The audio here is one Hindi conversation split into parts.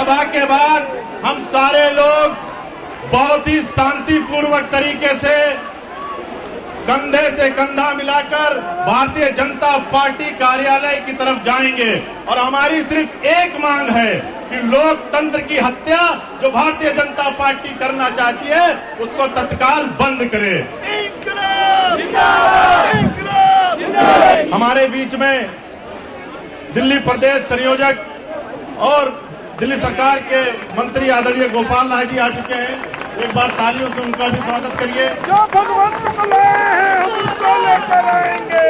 सभा के बाद हम सारे लोग बहुत ही शांतिपूर्वक तरीके से कंधे से कंधा मिलाकर भारतीय जनता पार्टी कार्यालय की तरफ जाएंगे और हमारी सिर्फ एक मांग है कि लोकतंत्र की हत्या जो भारतीय जनता पार्टी करना चाहती है उसको तत्काल बंद करे। हमारे बीच में दिल्ली प्रदेश संयोजक और दिल्ली सरकार के मंत्री आदरणीय गोपाल राय जी आ चुके हैं। एक बार तालियों से उनका भी स्वागत करिए। जो भगवंत को लाए हैं हम उसको लेकर आएंगे,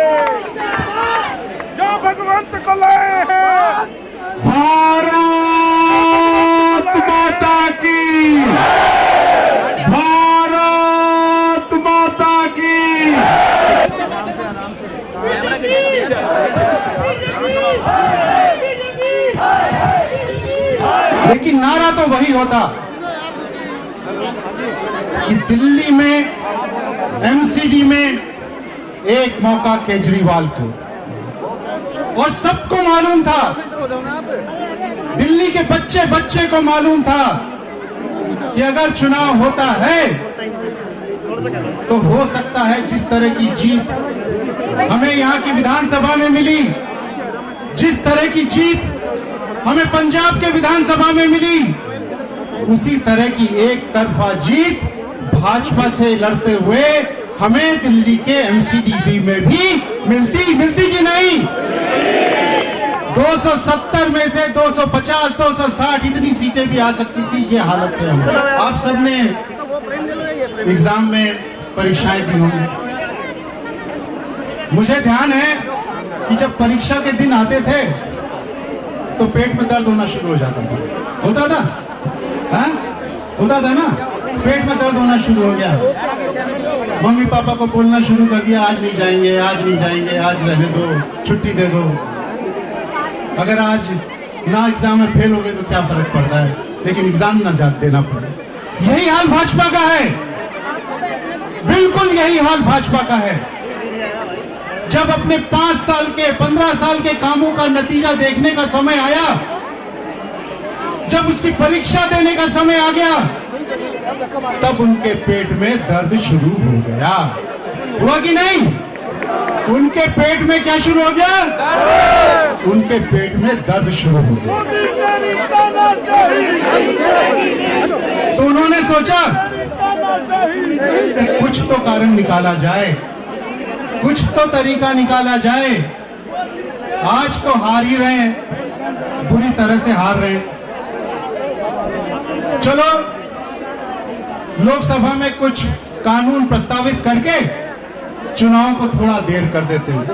जो भगवंत को लाए हैं। भारत माता की, भारत माता की। लेकिन नारा तो वही होता कि दिल्ली में एमसीडी में एक मौका केजरीवाल को, और सबको मालूम था, दिल्ली के बच्चे बच्चे को मालूम था कि अगर चुनाव होता है तो हो सकता है जिस तरह की जीत हमें यहां की विधानसभा में मिली, जिस तरह की जीत हमें पंजाब के विधानसभा में मिली, उसी तरह की एक तरफा जीत भाजपा से लड़ते हुए हमें दिल्ली के एमसीडी में भी मिलती कि नहीं? 270 में से 250, 260 इतनी सीटें भी आ सकती थी। ये हालत है। आप सबने एग्जाम में परीक्षाएं दी होंगी। मुझे ध्यान है कि जब परीक्षा के दिन आते थे तो पेट में दर्द होना शुरू हो जाता था। होता था? हाँ? होता था ना? पेट में दर्द होना शुरू हो गया। मम्मी पापा को बोलना शुरू कर दिया, आज नहीं जाएंगे, आज नहीं जाएंगे, आज रहने दो, छुट्टी दे दो। अगर आज ना एग्जाम में फेल हो गए तो क्या फर्क पड़ता है, लेकिन एग्जाम ना देना पड़े। यही हाल भाजपा का है, बिल्कुल यही हाल भाजपा का है। जब अपने 5 साल के 15 साल के कामों का नतीजा देखने का समय आया, जब उसकी परीक्षा देने का समय आ गया, तब उनके पेट में दर्द शुरू हो गया। हुआ कि नहीं? उनके पेट में क्या शुरू हो गया? उनके पेट में दर्द शुरू हो गया। तो उन्होंने सोचा कि कुछ तो कारण निकाला जाए, कुछ तो तरीका निकाला जाए। आज तो हार ही रहे हैं, बुरी तरह से हार रहे हैं। चलो लोकसभा में कुछ कानून प्रस्तावित करके चुनाव को थोड़ा देर कर देते हैं।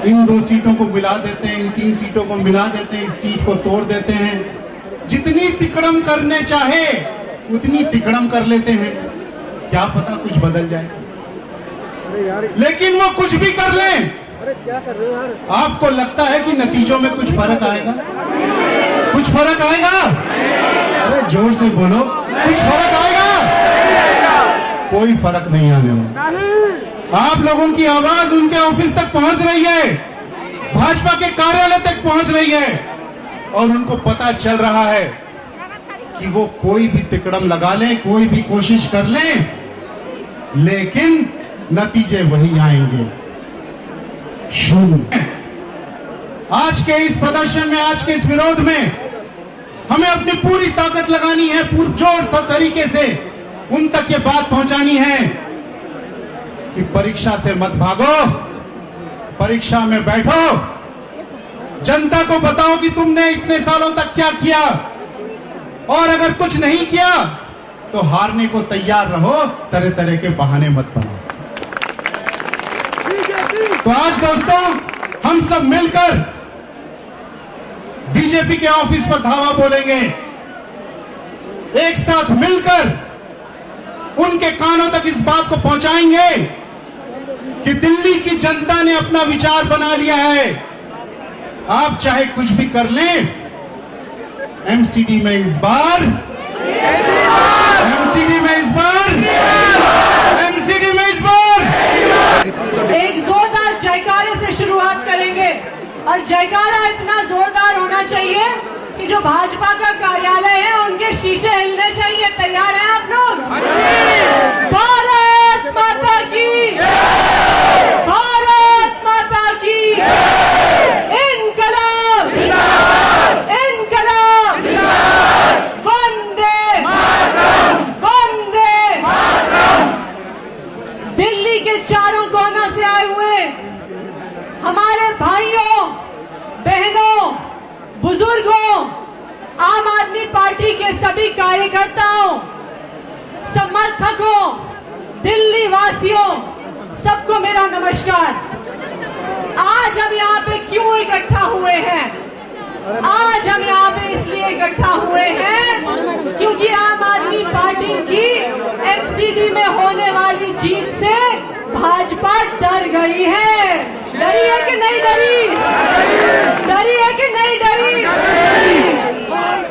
इन 2 सीटों को मिला देते हैं, इन 3 सीटों को मिला देते हैं, इस सीट को तोड़ देते हैं। जितनी तिकड़म करने चाहे उतनी तिकड़म कर लेते हैं। क्या पता कुछ बदल जाए, लेकिन वो कुछ भी कर लें, आपको लगता है कि नतीजों में कुछ फर्क आएगा? कुछ फर्क आएगा? अरे जोर से बोलो, कुछ फर्क आएगा? कोई फर्क नहीं आने वाला। आप लोगों की आवाज उनके ऑफिस तक पहुंच रही है, भाजपा के कार्यालय तक पहुंच रही है, और उनको पता चल रहा है कि वो कोई भी तिकड़म लगा लें, कोई भी कोशिश कर लें, लेकिन नतीजे वही आएंगे, शून्य। आज के इस प्रदर्शन में, आज के इस विरोध में हमें अपनी पूरी ताकत लगानी है, पुरजोर सा तरीके से उन तक ये बात पहुंचानी है कि परीक्षा से मत भागो, परीक्षा में बैठो, जनता को बताओ कि तुमने इतने सालों तक क्या किया, और अगर कुछ नहीं किया तो हारने को तैयार रहो, तरह तरह के बहाने मत बनाओ। तो आज दोस्तों हम सब मिलकर बीजेपी के ऑफिस पर धावा बोलेंगे, एक साथ मिलकर उनके कानों तक इस बात को पहुंचाएंगे कि दिल्ली की जनता ने अपना विचार बना लिया है। आप चाहे कुछ भी कर लें, एमसीडी में इस बार, एमसीडी में इस बार, एमसीडी में इस बार एक जोरदार जयकारे से शुरुआत करेंगे, और जयकारा इतना जोरदार होना चाहिए कि जो भाजपा का कार्यालय है उनके शीशे हिलने चाहिए। तैयार हैं आप लोग? भारत माता की, भारत माता की, इनकलाब, इनकलाब, वंदे वंदे। दिल्ली के चारों कोनों से आए हुए हमारे भाइयों, बहनों, बुजुर्गों, आम आदमी पार्टी के सभी कार्यकर्ताओं, समर्थकों, दिल्ली वासियों, सबको मेरा नमस्कार। आज हम यहाँ पे क्यों इकट्ठा हुए हैं? आज हम यहाँ पे इसलिए इकट्ठा हुए हैं क्योंकि आम आदमी पार्टी की एमसीडी में होने वाली जीत से भाजपा डर गई है। डरी है कि नहीं डरी? डरी है कि नहीं डरी?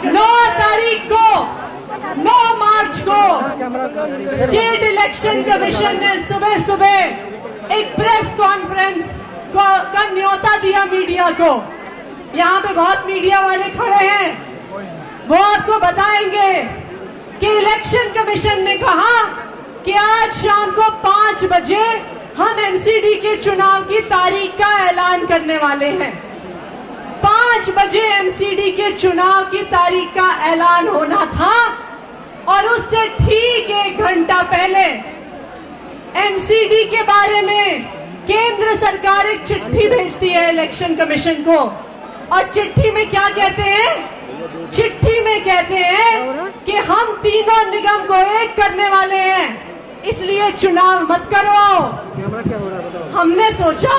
9 तारीख को, 9 मार्च को स्टेट इलेक्शन कमीशन ने सुबह सुबह एक प्रेस कॉन्फ्रेंस का न्योता दिया मीडिया को। यहाँ पे बहुत मीडिया वाले खड़े हैं, वो आपको बताएंगे कि इलेक्शन कमीशन ने कहा कि आज शाम को 5 बजे हम एमसीडी के चुनाव की तारीख का ऐलान करने वाले हैं। 5 बजे एमसीडी के चुनाव की तारीख का ऐलान होना था और उससे ठीक 1 घंटा पहले एमसीडी के बारे में केंद्र सरकार एक चिट्ठी भेजती है इलेक्शन कमीशन को। और चिट्ठी में क्या कहते हैं? चिट्ठी में कहते हैं कि हम तीनों निगम को एक करने वाले हैं, इसलिए चुनाव मत करो। हमने सोचा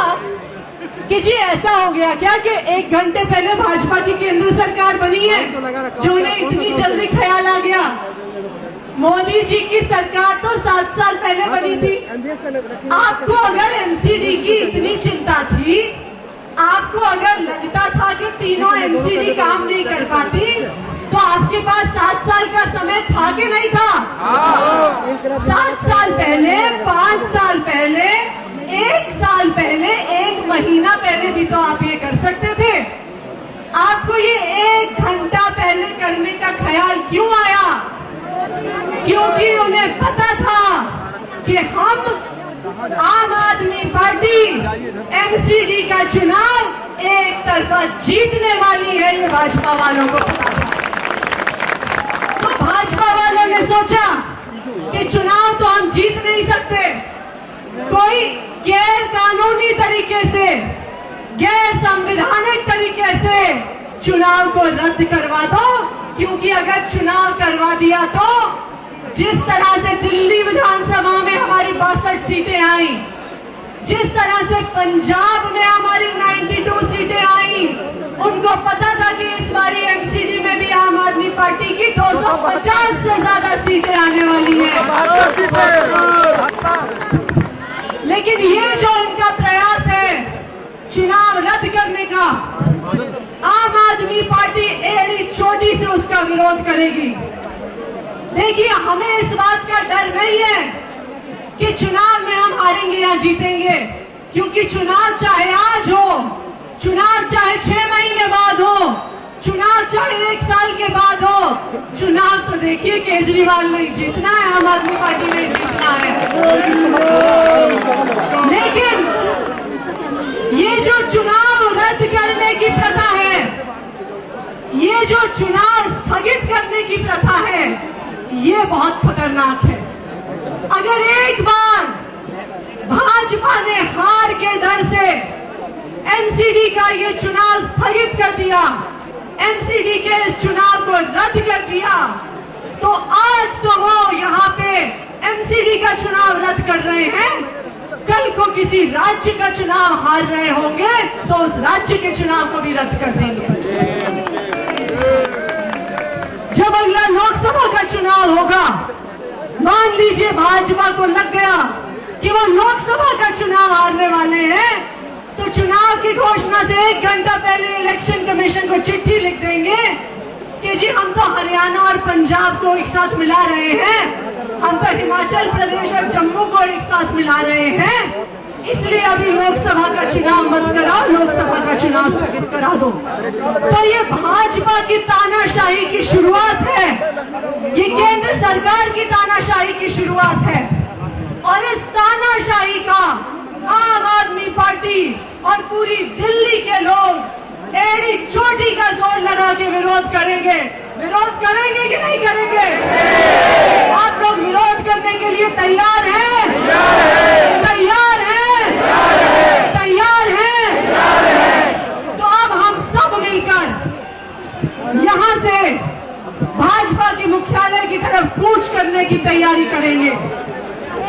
कि जी ऐसा हो गया क्या कि 1 घंटे पहले भाजपा की केंद्र सरकार बनी है जो उन्हें इतनी जल्दी ख्याल आ गया। मोदी जी की सरकार तो 7 साल पहले बनी थी। आपको अगर एमसीडी की इतनी चिंता थी, आपको अगर लगता था कि तीनों एमसीडी काम नहीं कर पाती, तो आपके पास 7 साल का समय था कि नहीं था? 7 साल पहले, 5 साल पहले, 1 साल पहले, 1 महीना पहले भी तो आप ये कर सकते थे। आपको ये 1 घंटा पहले करने का ख्याल क्यों आया? क्योंकि उन्हें पता था कि हम आम आदमी पार्टी एमसीडी का चुनाव एक तरफा जीतने वाली है, ये भाजपा वालों को पता था। तो भाजपा वालों ने सोचा कि चुनाव तो हम जीत नहीं सकते, कोई गैर कानूनी तरीके से, गैर संवैधानिक तरीके से चुनाव को रद्द करवा दो। क्योंकि अगर चुनाव करवा दिया तो जिस तरह से दिल्ली विधानसभा में हमारी 62 सीटें आई, जिस तरह से पंजाब में हमारी 92 सीटें आई, उनको पता था कि इस बारी एमसीडी में भी आम आदमी पार्टी की 250 से ज्यादा सीटें आने वाली हैं। लेकिन ये जो इनका प्रयास है चुनाव रद्द करने का, आम आदमी पार्टी एड़ी चोटी से उसका विरोध करेगी। देखिए, हमें इस बात का डर नहीं है कि चुनाव में हम हारेंगे या जीतेंगे, क्योंकि चुनाव चाहे आज हो, चुनाव चाहे 6 महीने बाद हो, चुनाव चाहे 1 साल के बाद हो, चुनाव तो देखिए केजरीवाल ने जीतना है, आम आदमी पार्टी ने जीतना है। लेकिन ये जो चुनाव रद्द करने की प्रथा है, ये जो चुनाव स्थगित करने की प्रथा है, ये बहुत खतरनाक है। अगर एक बार भाजपा ने हार के डर से एमसीडी का ये चुनाव स्थगित कर दिया, एमसीडी के इस चुनाव को रद्द कर दिया, तो आज तो वो यहाँ पे एमसीडी का चुनाव रद्द कर रहे हैं, कल को किसी राज्य का चुनाव हार रहे होंगे तो उस राज्य के चुनाव को भी रद्द कर देंगे। जब अगला लोकसभा का चुनाव होगा, मान लीजिए भाजपा को लग गया कि वो लोकसभा का चुनाव हारने वाले हैं, तो चुनाव की घोषणा से 1 घंटा पहले इलेक्शन कमीशन को चिट्ठी लिख देंगे कि जी हम तो हरियाणा और पंजाब को एक साथ मिला रहे हैं, हम तो हिमाचल प्रदेश और जम्मू को एक साथ मिला रहे हैं, इसलिए अभी लोकसभा का चुनाव मत कराओ, लोकसभा का चुनाव स्थगित करा दो। तो ये भाजपा की तानाशाही की शुरुआत है, ये केंद्र सरकार की तानाशाही की शुरुआत है। और इस तानाशाही का आम आदमी पार्टी और पूरी दिल्ली के लोग एड़ी चोटी का जोर लगा के विरोध करेंगे। विरोध करेंगे कि नहीं करेंगे? आप लोग विरोध करने के लिए तैयार हैं? तैयार हैं? तैयार हैं? तो अब हम सब मिलकर यहाँ से भाजपा के मुख्यालय की तरफ कूच करने की तैयारी करेंगे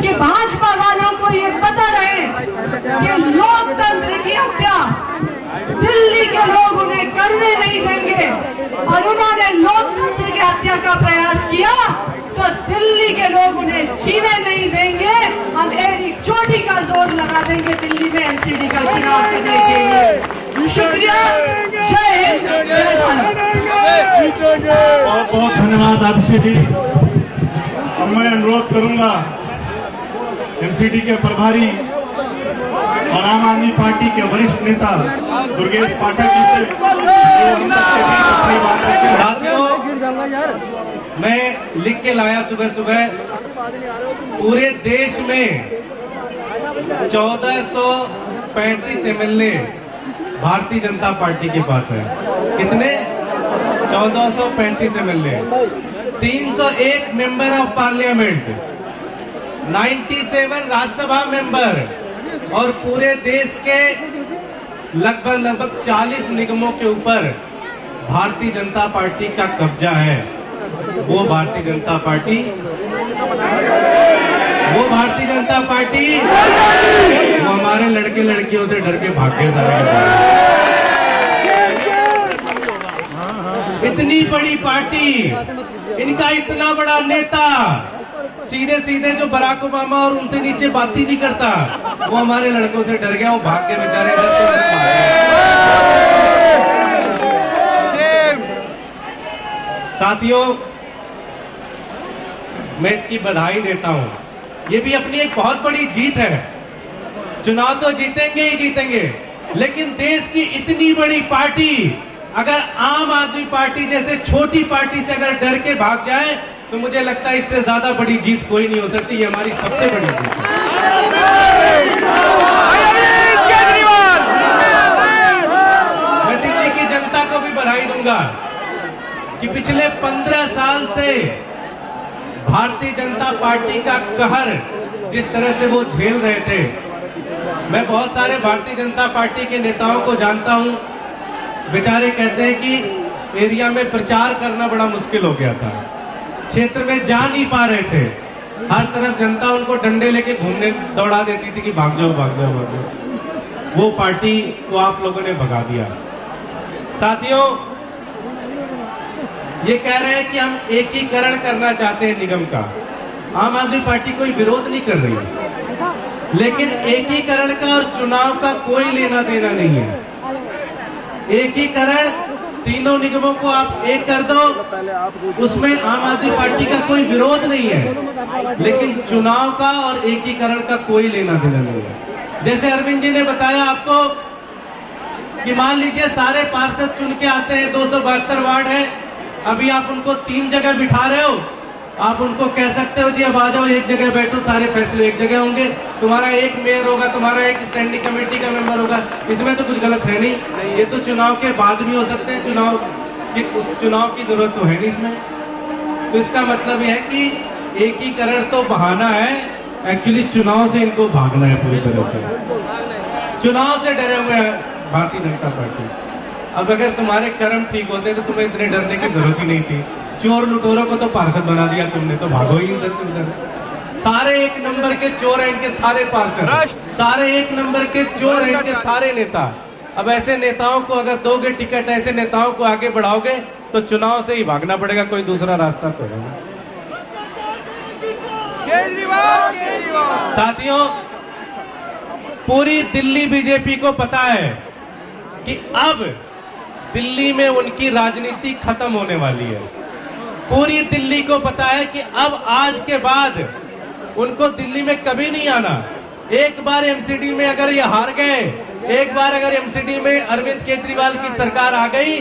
कि भाजपा वालों को ये पता रहे कि लोकतंत्र की हत्या दिल्ली के लोग उन्हें करने नहीं देंगे। और उन्होंने लोकतंत्र की हत्या का प्रयास किया तो दिल्ली के लोग उन्हें जीने नहीं देंगे। हम एड़ी चोटी का जोर लगा देंगे दिल्ली में एनसीडी का चुनाव करने के लिए। शुक्रिया, जय हिंद, जय भारत। बहुत बहुत धन्यवाद आदित्य जी। अब मैं अनुरोध करूंगा एनसीडी के प्रभारी और आम आदमी पार्टी के वरिष्ठ नेता दुर्गेश पाठक जी से जो हम सबके बीच अपनी बात रखें। साथियों, मैं लिख के लाया सुबह सुबह, पूरे देश में 1435 एमएलए भारतीय जनता पार्टी के पास है। कितने? 1435 MLA, 301 member of parliament, 97 Rajya Sabha member और पूरे देश के लगभग 40 निगमों के ऊपर भारतीय जनता पार्टी का कब्जा है। वो भारतीय जनता पार्टी वो हमारे लड़के लड़कियों से डर के भाग के इतनी बड़ी पार्टी, इनका इतना बड़ा नेता सीधे सीधे जो बराक ओबामा और उनसे नीचे बात ही नहीं करता, वो हमारे लड़कों से डर गया, वो भाग के बेचारे इधर से उधर भाग गए। साथियों, मैं इसकी बधाई देता हूं। ये भी अपनी एक बहुत बड़ी जीत है। चुनाव तो जीतेंगे ही जीतेंगे, लेकिन देश की इतनी बड़ी पार्टी अगर आम आदमी पार्टी जैसे छोटी पार्टी से अगर डर के भाग जाए तो मुझे लगता है इससे ज्यादा बड़ी जीत कोई नहीं हो सकती। ये हमारी सबसे बड़ी जीत है। मैं दिल्ली की जनता को भी बधाई दूंगा कि पिछले 15 साल से भारतीय जनता पार्टी का कहर जिस तरह से वो झेल रहे थे। मैं बहुत सारे भारतीय जनता पार्टी के नेताओं को जानता हूं, बेचारे कहते हैं कि एरिया में प्रचार करना बड़ा मुश्किल हो गया था, क्षेत्र में जा नहीं पा रहे थे, हर तरफ जनता उनको डंडे लेके घूमने दौड़ा देती थी कि भाग जाओ भाग जाओ भाग जाओ। वो पार्टी को आप लोगों ने भगा दिया। साथियों, ये कह रहे हैं कि हम एकीकरण करना चाहते हैं निगम का। आम आदमी पार्टी कोई विरोध नहीं कर रही है, लेकिन एकीकरण का और चुनाव का कोई लेना देना नहीं है। एकीकरण, तीनों निगमों को आप एक कर दो, उसमें आम आदमी पार्टी का कोई विरोध नहीं है, लेकिन चुनाव का और एकीकरण का कोई लेना देना नहीं है। जैसे अरविंद जी ने बताया आपको कि मान लीजिए सारे पार्षद चुन के आते हैं, 272 वार्ड है, अभी आप उनको 3 जगह बिठा रहे हो। आप उनको कह सकते हो जी अब आ जाओ एक जगह बैठो, सारे फैसले एक जगह होंगे, तुम्हारा एक मेयर होगा, तुम्हारा एक स्टैंडिंग कमेटी का मेंबर होगा, इसमें तो कुछ गलत है नहीं। ये तो चुनाव के बाद भी हो सकते हैं, चुनाव की जरूरत तो है नहीं इसमें। तो इसका मतलब यह है कि एकीकरण तो बहाना है, एक्चुअली चुनाव से इनको भागना है पूरी तरह से। चुनाव से डरे हुए हैं भारतीय जनता पार्टी। अब अगर तुम्हारे कर्म ठीक होते तो तुम्हें इतने डरने की जरूरत ही नहीं थी। चोर लुटोरों को तो पार्षद बना दिया तुमने, तो भागो ही इधर से उधर। सारे एक नंबर के चोर हैं इनके सारे पार्षद, सारे एक नंबर के चोर हैं इनके सारे नेता। अब ऐसे नेताओं को अगर दोगे टिकट, ऐसे नेताओं को आगे बढ़ाओगे तो चुनाव से ही भागना पड़ेगा, कोई दूसरा रास्ता तो है। साथियों, पूरी दिल्ली बीजेपी को पता है कि अब दिल्ली में उनकी राजनीति खत्म होने वाली है। पूरी दिल्ली को पता है कि अब आज के बाद उनको दिल्ली में कभी नहीं आना। एक बार एमसीडी में अगर ये हार गए, एक बार अगर एमसीडी में अरविंद केजरीवाल की सरकार आ गई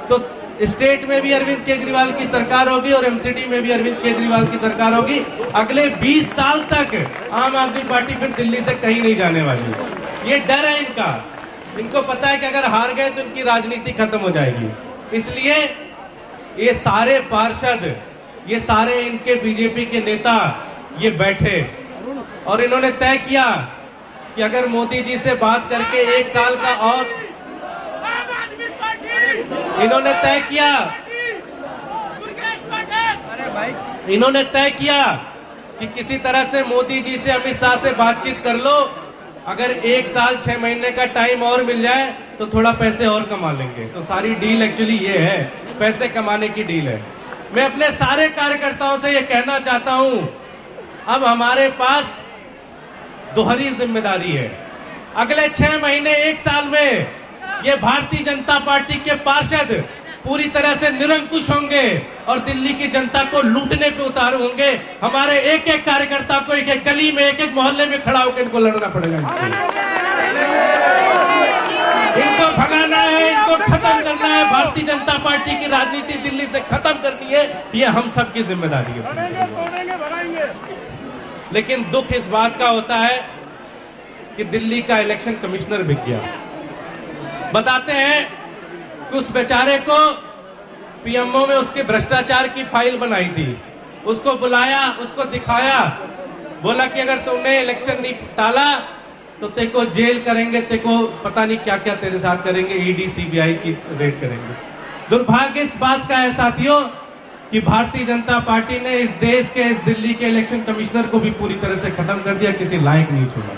तो स्टेट में भी अरविंद केजरीवाल की सरकार होगी और एमसीडी में भी अरविंद केजरीवाल की सरकार होगी। अगले 20 साल तक आम आदमी पार्टी फिर दिल्ली से कहीं नहीं जाने वाली। ये डर है इनका, इनको पता है कि अगर हार गए तो इनकी राजनीति खत्म हो जाएगी। इसलिए ये सारे पार्षद, ये सारे इनके बीजेपी के नेता ये बैठे और इन्होंने तय किया कि अगर मोदी जी से बात करके 1 साल का और इन्होंने तय किया कि किसी तरह से मोदी जी से, अमित शाह से बातचीत कर लो। अगर 1 साल 6 महीने का टाइम और मिल जाए तो थोड़ा पैसे और कमा लेंगे। तो सारी डील एक्चुअली ये है, पैसे कमाने की डील है। मैं अपने सारे कार्यकर्ताओं से ये कहना चाहता हूं, अब हमारे पास दोहरी जिम्मेदारी है। अगले 6 महीने 1 साल में ये भारतीय जनता पार्टी के पार्षद पूरी तरह से निरंकुश होंगे और दिल्ली की जनता को लूटने पे उतारू होंगे। हमारे एक एक कार्यकर्ता को एक एक गली में, एक एक मोहल्ले में खड़ा होकर इनको लड़ना पड़ेगा। इनको भगाना है, इनको खत्म करना है। भारतीय जनता पार्टी की राजनीति दिल्ली से खत्म करनी है, ये हम सबकी जिम्मेदारी है। लेकिन दुख इस बात का होता है कि दिल्ली का इलेक्शन कमिश्नर बिक गया। बताते हैं कि उस बेचारे को पीएमओ में उसके भ्रष्टाचार की फाइल बनाई थी, उसको बुलाया, उसको दिखाया, बोला कि अगर तुमने इलेक्शन नहीं टाला तो तेको जेल करेंगे, तेको पता नहीं क्या क्या तेरे साथ करेंगे, ईडी सीबीआई की रेड करेंगे। दुर्भाग्य इस बात का है साथियों कि भारतीय जनता पार्टी ने इस देश के, इस दिल्ली के इलेक्शन कमिश्नर को भी पूरी तरह से खत्म कर दिया, किसी लायक नहीं छोड़ा।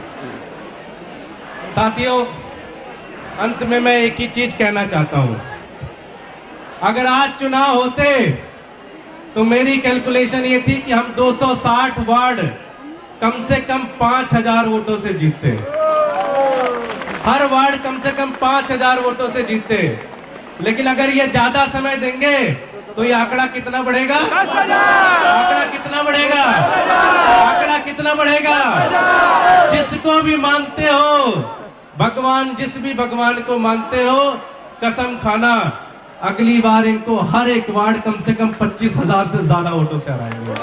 साथियों, अंत में मैं एक ही चीज कहना चाहता हूं, अगर आज चुनाव होते तो मेरी कैलकुलेशन ये थी कि हम 260 वार्ड कम से कम 5000 वोटों से जीतते। हर वार्ड कम से कम 5000 वोटों से जीतते। लेकिन अगर ये ज्यादा समय देंगे तो ये आंकड़ा कितना बढ़ेगा? आंकड़ा कितना बढ़ेगा? आंकड़ा कितना बढ़ेगा? जिसको भी मानते हो भगवान, जिस भी भगवान को मानते हो, कसम खाना अगली बार इनको हर एक वार्ड कम से कम 25,000 से ज्यादा वोटों से हराएंगे।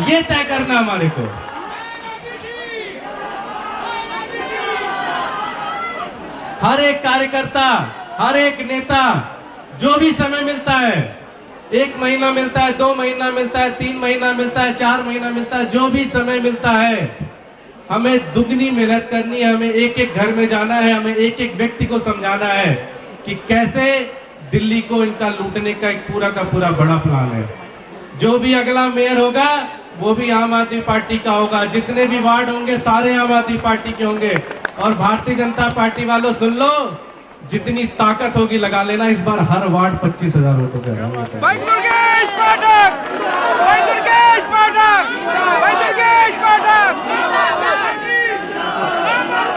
ये तय करना हमारे को। हर एक कार्यकर्ता, हर एक नेता, जो भी समय मिलता है, 1 महीना मिलता है, 2 महीना मिलता है, 3 महीना मिलता है, 4 महीना मिलता है, जो भी समय मिलता है, हमें दुगनी मेहनत करनी है। हमें एक एक घर में जाना है, हमें एक एक व्यक्ति को समझाना है कि कैसे दिल्ली को इनका लूटने का एक पूरा का पूरा बड़ा प्लान है। जो भी अगला मेयर होगा वो भी आम आदमी पार्टी का होगा, जितने भी वार्ड होंगे सारे आम आदमी पार्टी के होंगे। और भारतीय जनता पार्टी वालों सुन लो, जितनी ताकत होगी लगा लेना, इस बार हर वार्ड 25,000 वोटों से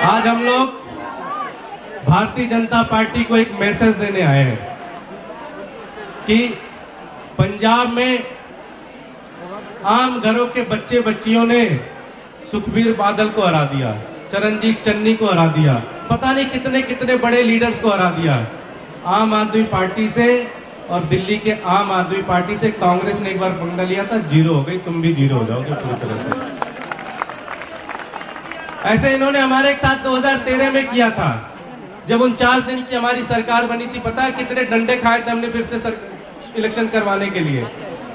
आज हम लोग भारतीय जनता पार्टी को एक मैसेज देने आए हैं कि पंजाब में आम घरों के बच्चे बच्चियों ने सुखबीर बादल को हरा दिया, चरणजीत चन्नी को हरा दिया, पता नहीं कितने कितने बड़े लीडर्स को हरा दिया। आम आदमी पार्टी से और दिल्ली के आम आदमी पार्टी से कांग्रेस ने एक बार पंगा लिया था, 0 हो गई, तुम भी 0 हो जाओगे पूरी तरह से। ऐसे इन्होंने हमारे साथ 2013 में किया था, जब 49 दिन की हमारी सरकार बनी थी। पता है कितने डंडे खाए थे हमने फिर से इलेक्शन करवाने के लिए।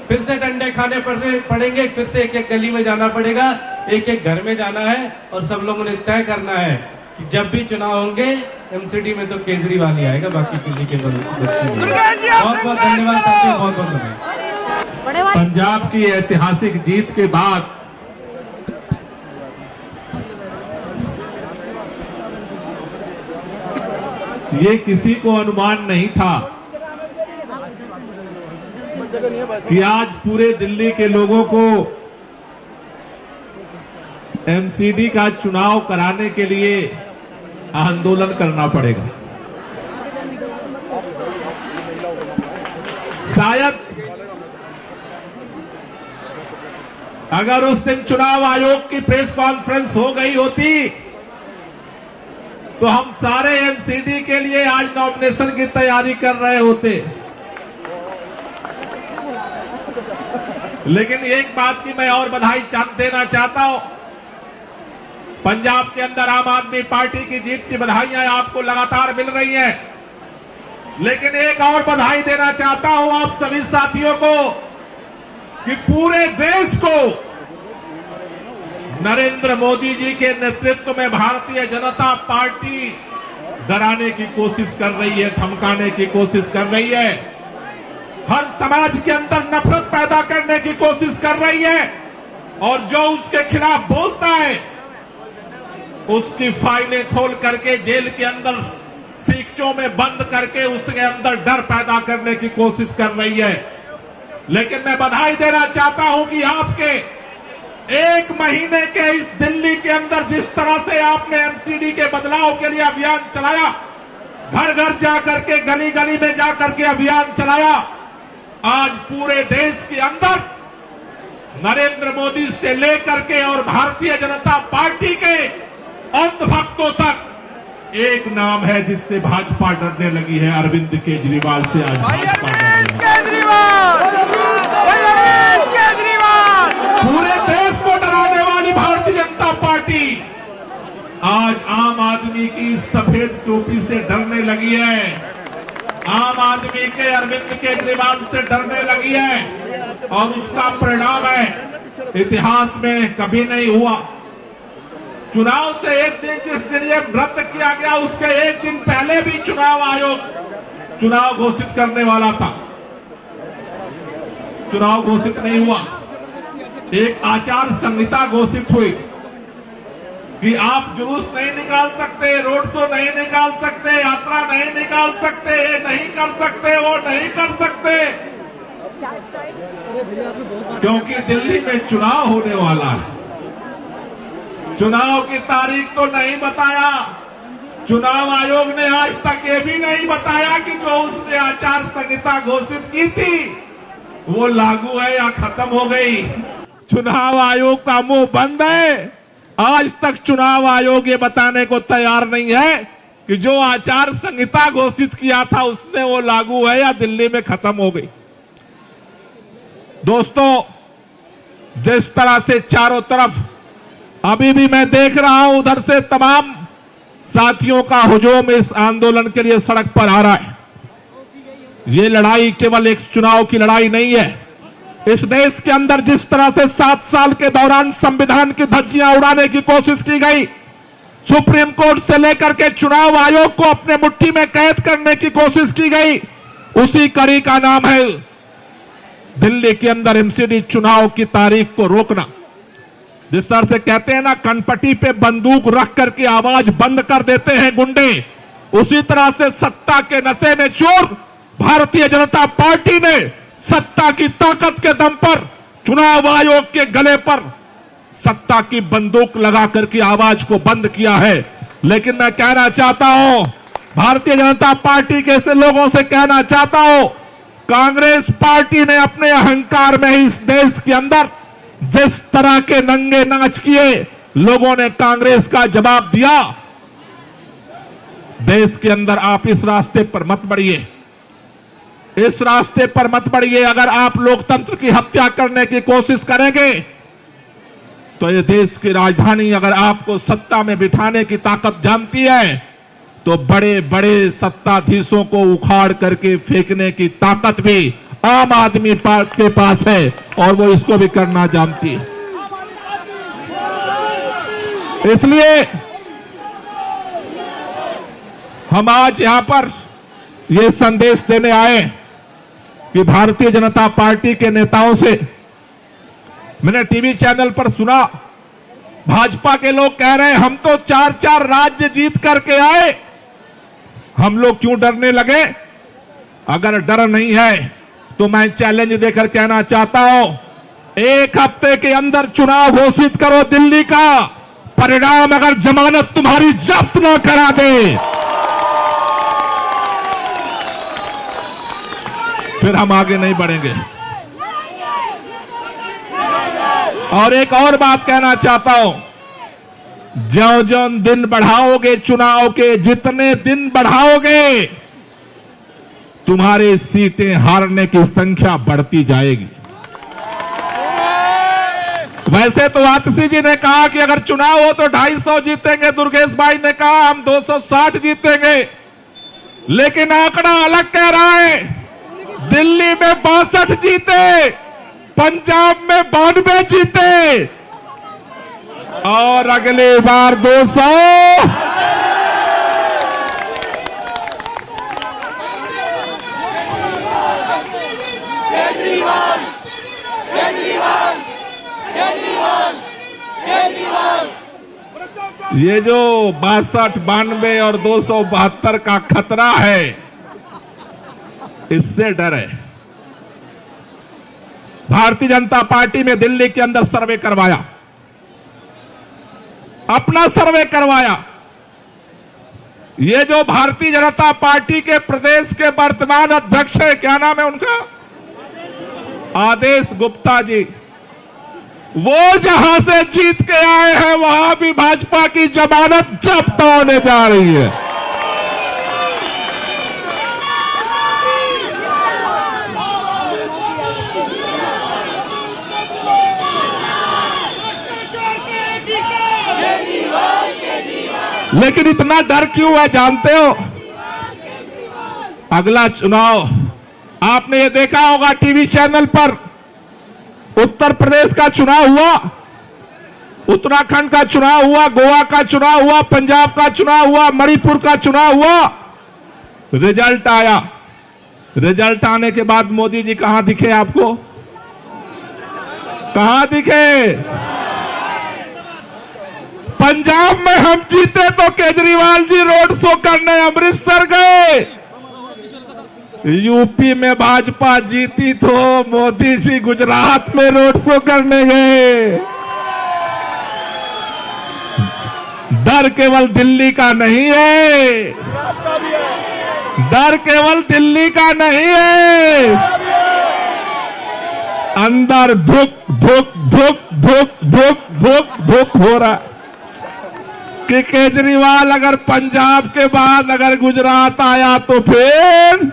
फिर से डंडे खाने पड़ेंगे, फिर से एक एक गली में जाना पड़ेगा, एक एक घर में जाना है और सब लोगों ने तय करना है कि जब भी चुनाव होंगे एमसीडी में तो केजरीवाल ही आएगा, बाकी किसी के बस की नहीं। बहुत बहुत धन्यवाद साथियों, बहुत बहुत धन्यवाद। पंजाब की ऐतिहासिक जीत के बाद ये किसी को अनुमान नहीं था कि आज पूरे दिल्ली के लोगों को एमसीडी का चुनाव कराने के लिए आंदोलन करना पड़ेगा। शायद अगर उस दिन चुनाव आयोग की प्रेस कॉन्फ्रेंस हो गई होती तो हम सारे एमसीडी के लिए आज नॉमिनेशन की तैयारी कर रहे होते। लेकिन एक बात की मैं और बधाई देना चाहता हूं, पंजाब के अंदर आम आदमी पार्टी की जीत की बधाइयां आपको लगातार मिल रही हैं। लेकिन एक और बधाई देना चाहता हूं आप सभी साथियों को कि पूरे देश को नरेंद्र मोदी जी के नेतृत्व में भारतीय जनता पार्टी डराने की कोशिश कर रही है, धमकाने की कोशिश कर रही है, हर समाज के अंदर नफरत पैदा करने की कोशिश कर रही है, और जो उसके खिलाफ बोलता है उसकी फाइलें खोल करके जेल के अंदर सीखचों में बंद करके उसके अंदर डर पैदा करने की कोशिश कर रही है। लेकिन मैं बधाई देना चाहता हूं कि आपके एक महीने के इस दिल्ली के अंदर जिस तरह से आपने एमसीडी के बदलाव के लिए अभियान चलाया, घर घर जाकर के गली गली में जाकर के अभियान चलाया, आज पूरे देश के अंदर नरेंद्र मोदी से लेकर के और भारतीय जनता पार्टी के अंधभक्तों तक एक नाम है जिससे भाजपा डरने लगी है, अरविंद केजरीवाल से आज भाजपा डरने लगी। पूरे देश को डराने वाली भारतीय जनता पार्टी आज आम आदमी की सफेद टोपी से डरने लगी है, आम आदमी के अरविंद केजरीवाल से डरने लगी है, और उसका परिणाम है इतिहास में कभी नहीं हुआ। चुनाव से एक दिन जिस दिन ये रद्द किया गया उसके एक दिन पहले भी चुनाव आयोग चुनाव घोषित करने वाला था, चुनाव घोषित नहीं हुआ। एक आचार संहिता घोषित हुई कि आप जुलूस नहीं निकाल सकते, रोड शो नहीं निकाल सकते, यात्रा नहीं निकाल सकते, ये नहीं कर सकते, वो नहीं कर सकते, क्योंकि दिल्ली में चुनाव होने वाला है। चुनाव की तारीख तो नहीं बताया, चुनाव आयोग ने आज तक ये भी नहीं बताया कि जो उसने आचार संहिता घोषित की थी वो लागू है या खत्म हो गई। चुनाव आयोग का मुंह बंद है, आज तक चुनाव आयोग ये बताने को तैयार नहीं है कि जो आचार संहिता घोषित किया था उसने वो लागू है या दिल्ली में खत्म हो गई। दोस्तों, जिस तरह से चारों तरफ अभी भी मैं देख रहा हूं उधर से तमाम साथियों का हुजूम इस आंदोलन के लिए सड़क पर आ रहा है। ये लड़ाई केवल एक चुनाव की लड़ाई नहीं है। इस देश के अंदर जिस तरह से 7 साल के दौरान संविधान की धज्जियां उड़ाने की कोशिश की गई, सुप्रीम कोर्ट से लेकर के चुनाव आयोग को अपने मुट्ठी में कैद करने की कोशिश की गई, उसी कड़ी का नाम है दिल्ली के अंदर एमसीडी चुनाव की तारीख को रोकना। जिस तरह से कहते हैं ना, कनपटी पे बंदूक रख करके आवाज बंद कर देते हैं गुंडे, उसी तरह से सत्ता के नशे में चोर भारतीय जनता पार्टी ने सत्ता की ताकत के दम पर चुनाव आयोग के गले पर सत्ता की बंदूक लगा करके आवाज को बंद किया है। लेकिन मैं कहना चाहता हूं, भारतीय जनता पार्टी के ऐसे लोगों से कहना चाहता हूं, कांग्रेस पार्टी ने अपने अहंकार में इस देश के अंदर जिस तरह के नंगे नाच किए, लोगों ने कांग्रेस का जवाब दिया। देश के अंदर आप इस रास्ते पर मत बढ़िए, इस रास्ते पर मत बढ़िए। अगर आप लोकतंत्र की हत्या करने की कोशिश करेंगे तो ये देश की राजधानी अगर आपको सत्ता में बिठाने की ताकत जानती है तो बड़े बड़े सत्ताधीशों को उखाड़ करके फेंकने की ताकत भी आम आदमी के पास है, और वो इसको भी करना जानती है। इसलिए हम आज यहां पर ये संदेश देने आए कि भारतीय जनता पार्टी के नेताओं से मैंने टीवी चैनल पर सुना, भाजपा के लोग कह रहे हैं हम तो 4-4 राज्य जीत करके आए, हम लोग क्यों डरने लगे। अगर डर नहीं है तो मैं चैलेंज देकर कहना चाहता हूं, 1 हफ्ते के अंदर चुनाव घोषित करो दिल्ली का, परिणाम अगर जमानत तुम्हारी जब्त ना करा दे फिर हम आगे नहीं बढ़ेंगे। और एक और बात कहना चाहता हूं, ज्यों-ज्यों दिन बढ़ाओगे चुनाव के, जितने दिन बढ़ाओगे तुम्हारी सीटें हारने की संख्या बढ़ती जाएगी। वैसे तो आतिशी जी ने कहा कि अगर चुनाव हो तो 250 जीतेंगे, दुर्गेश भाई ने कहा हम 260 जीतेंगे, लेकिन आंकड़ा अलग कह रहा है। दिल्ली में 62 जीते, पंजाब में 92 जीते और अगली बार 200। ये जो 62, 92 और 272 का खतरा है, इससे डर है। भारतीय जनता पार्टी में दिल्ली के अंदर सर्वे करवाया, अपना सर्वे करवाया। ये जो भारतीय जनता पार्टी के प्रदेश के वर्तमान अध्यक्ष है, क्या नाम है उनका, आदेश गुप्ता जी, वो जहां से जीत के आए हैं वहां भी भाजपा की जमानत जब्त होने जा रही है। लेकिन इतना डर क्यों है जानते हो? अगला चुनाव आपने ये देखा होगा टीवी चैनल पर, उत्तर प्रदेश का चुनाव हुआ, उत्तराखंड का चुनाव हुआ, गोवा का चुनाव हुआ, पंजाब का चुनाव हुआ, मणिपुर का चुनाव हुआ, रिजल्ट आया। रिजल्ट आने के बाद मोदी जी कहां दिखे आपको? कहां दिखे? पंजाब में हम जीते तो केजरीवाल जी रोड शो करने अमृतसर गए, यूपी में भाजपा जीती तो मोदी जी गुजरात में रोड शो करने गए। डर केवल दिल्ली का नहीं है, डर केवल दिल्ली का नहीं है, अंदर धुक धुक धुक धुक धुक धुक धुक हो रहा कि केजरीवाल अगर पंजाब के बाद अगर गुजरात आया तो फिर,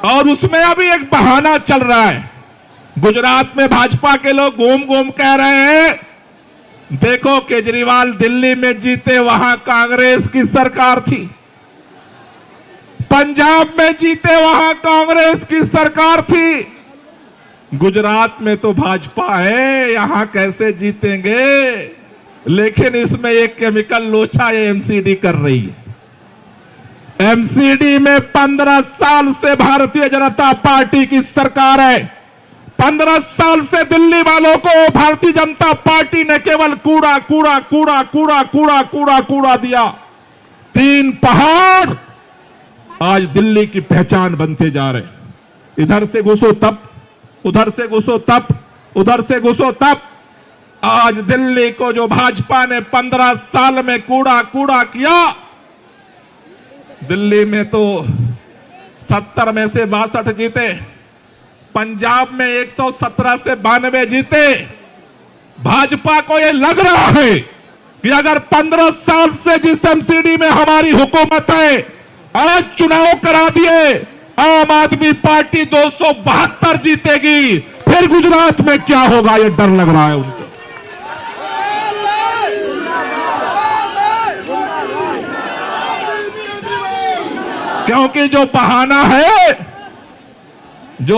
और उसमें अभी एक बहाना चल रहा है। गुजरात में भाजपा के लोग घूम घूम कह रहे हैं, देखो केजरीवाल दिल्ली में जीते वहां कांग्रेस की सरकार थी, पंजाब में जीते वहां कांग्रेस की सरकार थी, गुजरात में तो भाजपा है, यहां कैसे जीतेंगे? लेकिन इसमें एक केमिकल लोचा ये एमसीडी कर रही है। एमसीडी में 15 साल से भारतीय जनता पार्टी की सरकार है। 15 साल से दिल्ली वालों को भारतीय जनता पार्टी ने केवल कूड़ा कूड़ा कूड़ा कूड़ा कूड़ा कूड़ा कूड़ा दिया। 3 पहाड़ आज दिल्ली की पहचान बनते जा रहे। इधर से घुसो तब, उधर से घुसो तब, उधर से घुसो तब। आज दिल्ली को जो भाजपा ने 15 साल में कूड़ा कूड़ा किया, दिल्ली में तो 70 में से 62 जीते, पंजाब में 117 से 92 जीते। भाजपा को यह लग रहा है कि अगर 15 साल से जिस एमसीडी में हमारी हुकूमत है, आज चुनाव करा दिए, आम आदमी पार्टी 272 जीतेगी, फिर गुजरात में क्या होगा ये डर लग रहा है उनको। क्योंकि जो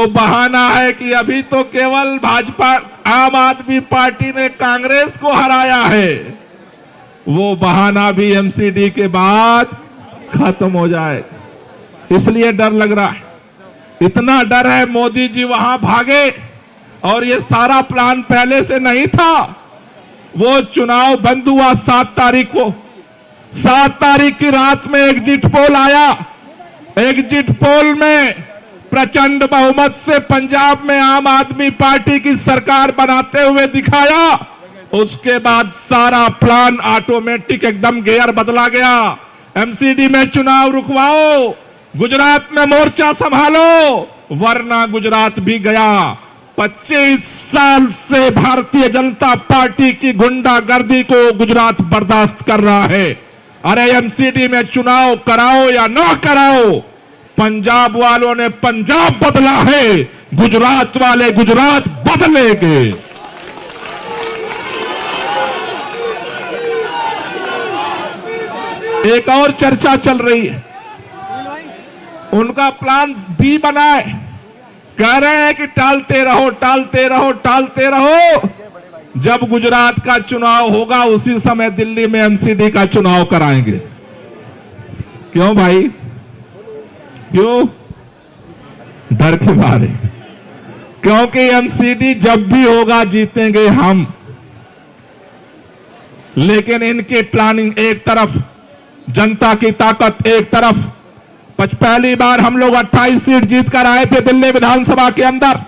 बहाना है कि अभी तो केवल भाजपा आम आदमी पार्टी ने कांग्रेस को हराया है, वो बहाना भी एमसीडी के बाद खत्म हो जाए, इसलिए डर लग रहा है। इतना डर है मोदी जी वहां भागे, और ये सारा प्लान पहले से नहीं था। वो चुनाव बंद हुआ 7 तारीख को, 7 तारीख की रात में एग्जिट पोल आया। एग्जिट पोल में प्रचंड बहुमत से पंजाब में आम आदमी पार्टी की सरकार बनाते हुए दिखाया। उसके बाद सारा प्लान ऑटोमेटिक एकदम गियर बदला गया। एमसीडी में चुनाव रुकवाओ, गुजरात में मोर्चा संभालो, वरना गुजरात भी गया। 25 साल से भारतीय जनता पार्टी की गुंडागर्दी को गुजरात बर्दाश्त कर रहा है। अरे एमसीडी में चुनाव कराओ या ना कराओ, पंजाब वालों ने पंजाब बदला है, गुजरात वाले गुजरात बदलेंगे। एक और चर्चा चल रही है, उनका प्लान बी बना है। कह रहे हैं कि टालते रहो टालते रहो टालते रहो, जब गुजरात का चुनाव होगा उसी समय दिल्ली में एमसीडी का चुनाव कराएंगे। क्यों भाई, क्यों? डर के मारे, क्योंकि एमसीडी जब भी होगा जीतेंगे हम। लेकिन इनकी प्लानिंग एक तरफ, जनता की ताकत एक तरफ। पहली बार हम लोग 28 सीट जीत कर आए थे दिल्ली विधानसभा के अंदर।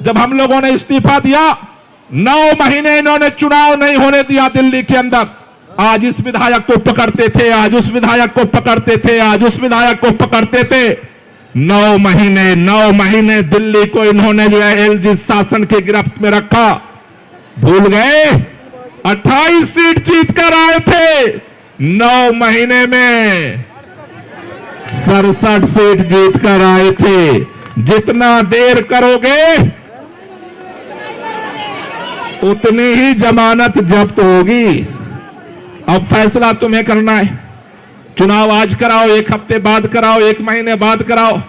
जब हम लोगों ने इस्तीफा दिया, 9 महीने इन्होंने चुनाव नहीं होने दिया दिल्ली के अंदर। आज इस विधायक को पकड़ते थे, आज उस विधायक को पकड़ते थे, आज उस विधायक को पकड़ते थे। 9 महीने दिल्ली को इन्होंने जो है एलजी शासन की गिरफ्त में रखा। भूल गए? 28 सीट जीत कर आए थे, 9 महीने में 67 सीट जीत कर आए थे। जितना देर करोगे उतनी ही जमानत जब्त होगी। अब फैसला तुम्हें करना है। चुनाव आज कराओ, 1 हफ्ते बाद कराओ, 1 महीने बाद कराओ,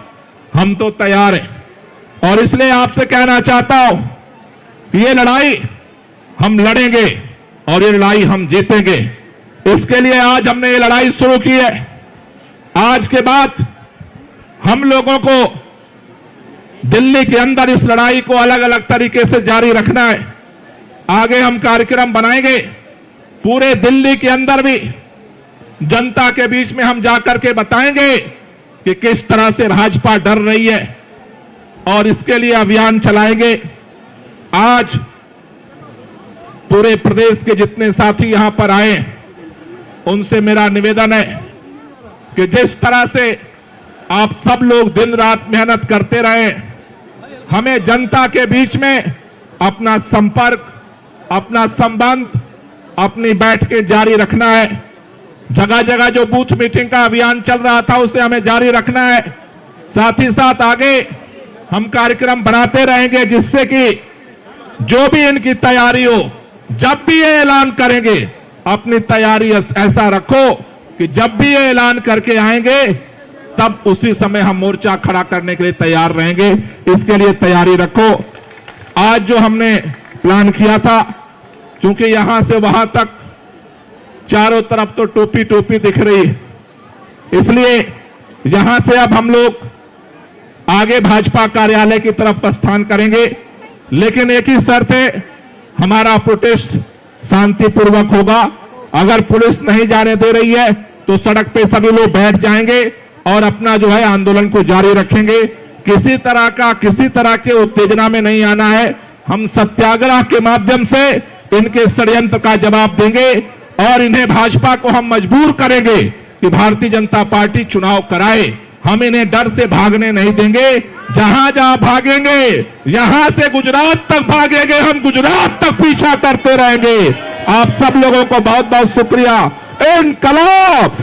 हम तो तैयार हैं। और इसलिए आपसे कहना चाहता हूं कि ये लड़ाई हम लड़ेंगे और ये लड़ाई हम जीतेंगे। इसके लिए आज हमने ये लड़ाई शुरू की है। आज के बाद हम लोगों को दिल्ली के अंदर इस लड़ाई को अलग अलग तरीके से जारी रखना है। आगे हम कार्यक्रम बनाएंगे, पूरे दिल्ली के अंदर भी जनता के बीच में हम जाकर के बताएंगे कि किस तरह से भाजपा डर रही है, और इसके लिए अभियान चलाएंगे। आज पूरे प्रदेश के जितने साथी यहां पर आए, उनसे मेरा निवेदन है कि जिस तरह से आप सब लोग दिन रात मेहनत करते रहे, हमें जनता के बीच में अपना संपर्क, अपना संबंध, अपनी बैठकें जारी रखना है। जगह जगह जो बूथ मीटिंग का अभियान चल रहा था उसे हमें जारी रखना है। साथ ही साथ आगे हम कार्यक्रम बनाते रहेंगे, जिससे कि जो भी इनकी तैयारी हो, जब भी ये ऐलान करेंगे अपनी तैयारी ऐसा रखो कि जब भी ये ऐलान करके आएंगे तब उसी समय हम मोर्चा खड़ा करने के लिए तैयार रहेंगे। इसके लिए तैयारी रखो। आज जो हमने प्लान किया था, क्योंकि यहां से वहां तक चारों तरफ तो टोपी टोपी दिख रही है, इसलिए यहां से अब हम लोग आगे भाजपा कार्यालय की तरफ प्रस्थान करेंगे। लेकिन एक ही शर्त है, हमारा प्रोटेस्ट शांतिपूर्वक होगा। अगर पुलिस नहीं जाने दे रही है तो सड़क पे सभी लोग बैठ जाएंगे और अपना जो है आंदोलन को जारी रखेंगे। किसी तरह के उत्तेजना में नहीं आना है। हम सत्याग्रह के माध्यम से इनके षड्यंत्र का जवाब देंगे और इन्हें, भाजपा को हम मजबूर करेंगे कि भारतीय जनता पार्टी चुनाव कराए। हम इन्हें डर से भागने नहीं देंगे। जहां जहां भागेंगे, यहां से गुजरात तक भागेंगे, हम गुजरात तक पीछा करते रहेंगे। आप सब लोगों को बहुत बहुत शुक्रिया। इनकलाब।